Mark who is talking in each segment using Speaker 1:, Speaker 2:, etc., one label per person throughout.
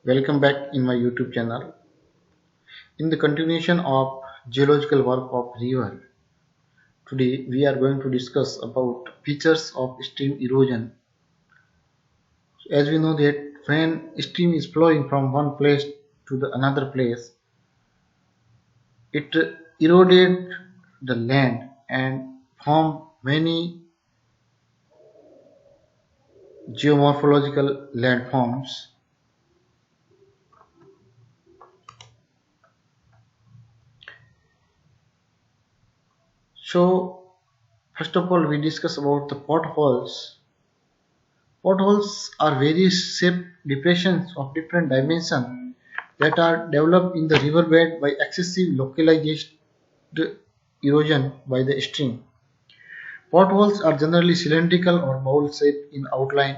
Speaker 1: Welcome back in my YouTube channel. In the continuation of geological work of river, today we are going to discuss about features of stream erosion. As we know that when stream is flowing from one place to the another place, it eroded the land and formed many geomorphological landforms. So first of all we discuss about the potholes. Potholes are various shaped depressions of different dimensions that are developed in the riverbed by excessive localized erosion by the stream. Potholes are generally cylindrical or bowl-shaped in outline,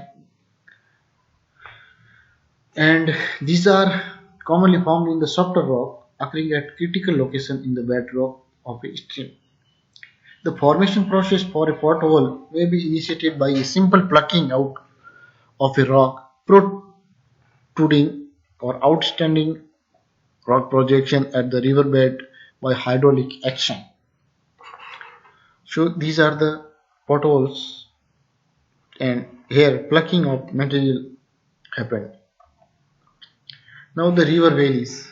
Speaker 1: and these are commonly formed in the softer rock, occurring at critical location in the bedrock of a stream. The formation process for a pothole may be initiated by a simple plucking out of a rock, protruding or outstanding rock projection at the riverbed by hydraulic action. So these are the potholes, and here plucking of material happened. Now the river valleys.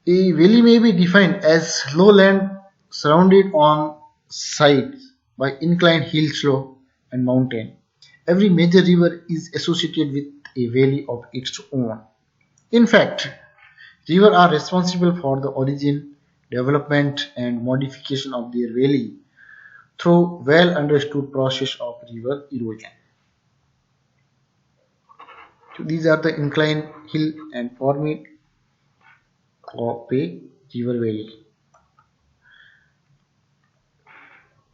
Speaker 1: A valley may be defined as lowland surrounded on sides by inclined hill slope and mountain. Every major river is associated with a valley of its own. In fact, rivers are responsible for the origin, development, and modification of their valley through well understood process of river erosion. So these are the inclined hill and formation of a river valley.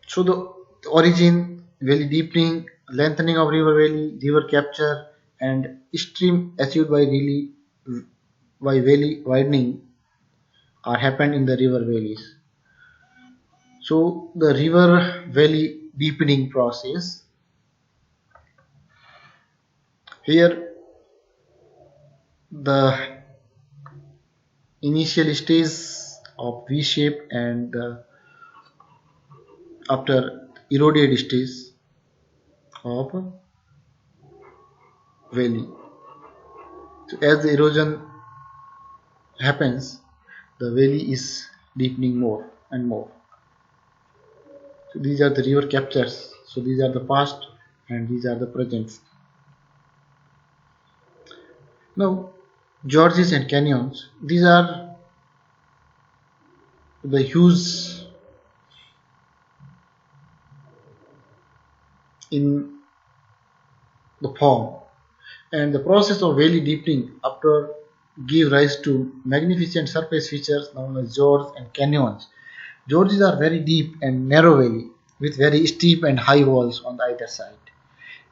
Speaker 1: So the origin, valley deepening, lengthening of river valley, river capture, and stream achieved by valley widening are happened in the river valleys. So the river valley deepening process, here the initial stage of V shape and after eroded stage of valley. So as the erosion happens, the valley is deepening more and more. So these are the river captures. So these are the past and these are the presents. Now gorges and canyons. These are the hues in the form, and the process of valley deepening after give rise to magnificent surface features known as gorges and canyons. Gorges are very deep and narrow valley with very steep and high walls on either side.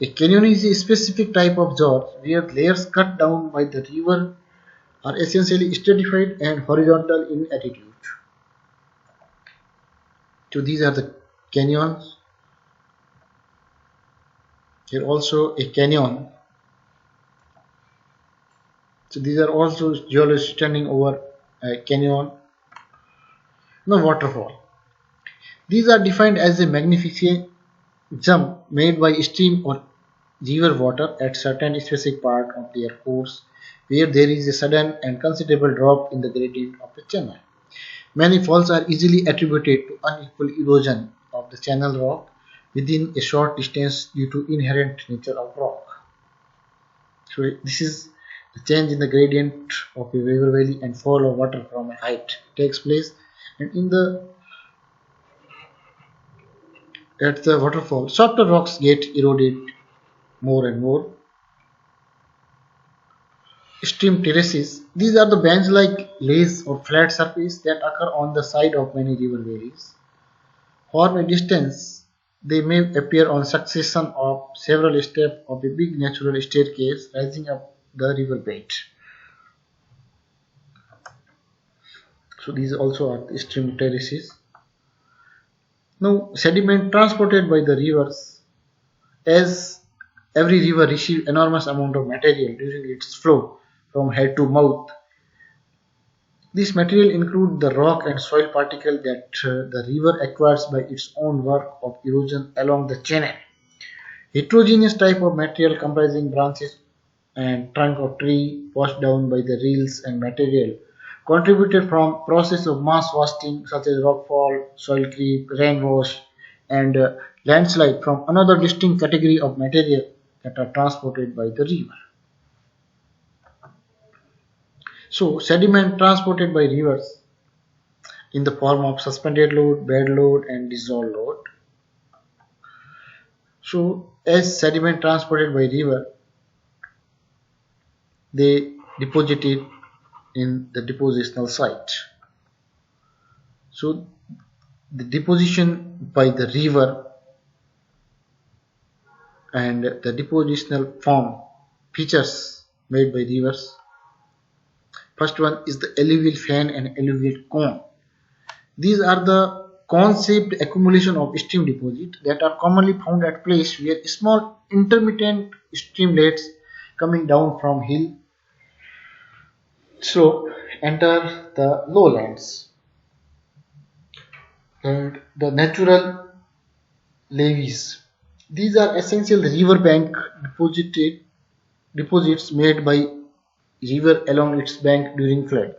Speaker 1: A canyon is a specific type of gorge where layers cut down by the river are essentially stratified and horizontal in attitude. So these are the canyons. Here also a canyon. So these are also geologists standing over a canyon. Now waterfall. These are defined as a magnificent jump made by stream or river water at certain specific part of their course where there is a sudden and considerable drop in the gradient of the channel. Many falls are easily attributed to unequal erosion of the channel rock within a short distance due to inherent nature of rock. So this is the change in the gradient of a river valley and fall of water from a height takes place, and in the at the waterfall softer rocks get eroded more and more. Stream terraces. These are the bench-like lays or flat surface that occur on the side of many river valleys. For a distance, they may appear on succession of several steps of a big natural staircase rising up the river bed. So these also are the stream terraces. Now sediment transported by the rivers as every river receives enormous amount of material during its flow from head to mouth. This material includes the rock and soil particles that the river acquires by its own work of erosion along the channel. Heterogeneous type of material comprising branches and trunk of tree washed down by the rills and material contributed from process of mass wasting such as rockfall, soil creep, rain wash, and landslide from another distinct category of material that are transported by the river. So sediment transported by rivers in the form of suspended load, bed load, and dissolved load. So as sediment transported by river, they deposit it in the depositional site. So the deposition by the river and the depositional form features made by rivers. First one is the alluvial fan and alluvial cone. These are the cone-shaped accumulation of stream deposit that are commonly found at places where small intermittent streamlets coming down from hill so enter the lowlands. And the natural levees. These are essential riverbank deposits made by river along its bank during flood.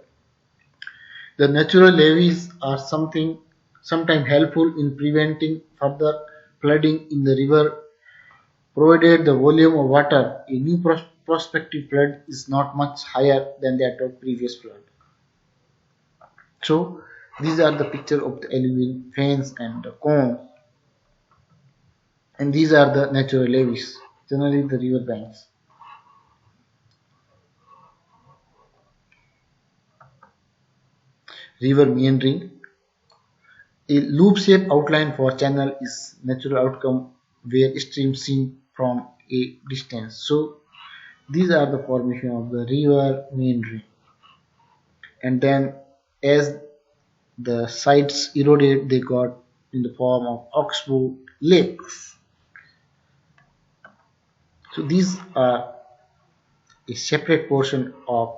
Speaker 1: The natural levees are sometimes helpful in preventing further flooding in the river provided the volume of water a new prospective flood is not much higher than that of previous flood. So these are the picture of the alluvial fans and the cone, and these are the natural levees, generally the river banks. River meandering. A loop-shaped outline for channel is natural outcome where streams seen from a distance. So these are the formation of the river meandering. And then as the sites eroded, they got in the form of oxbow lakes. So these are a separate portion of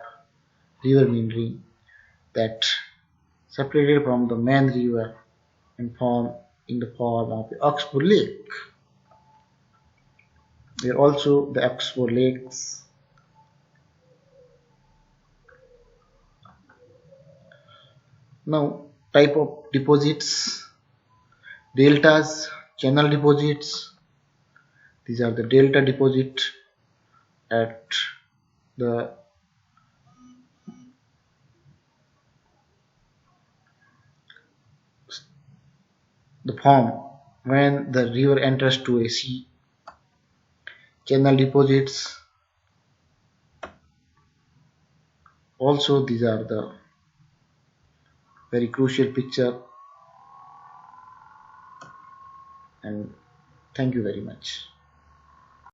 Speaker 1: river meandering that separated from the main river and form in the form of the oxbow lake. There are also the oxbow lakes. Now type of deposits: deltas, channel deposits. These are the delta deposit at the form when the river enters to a sea. Channel deposits. Also these are the very crucial picture, and thank you very much.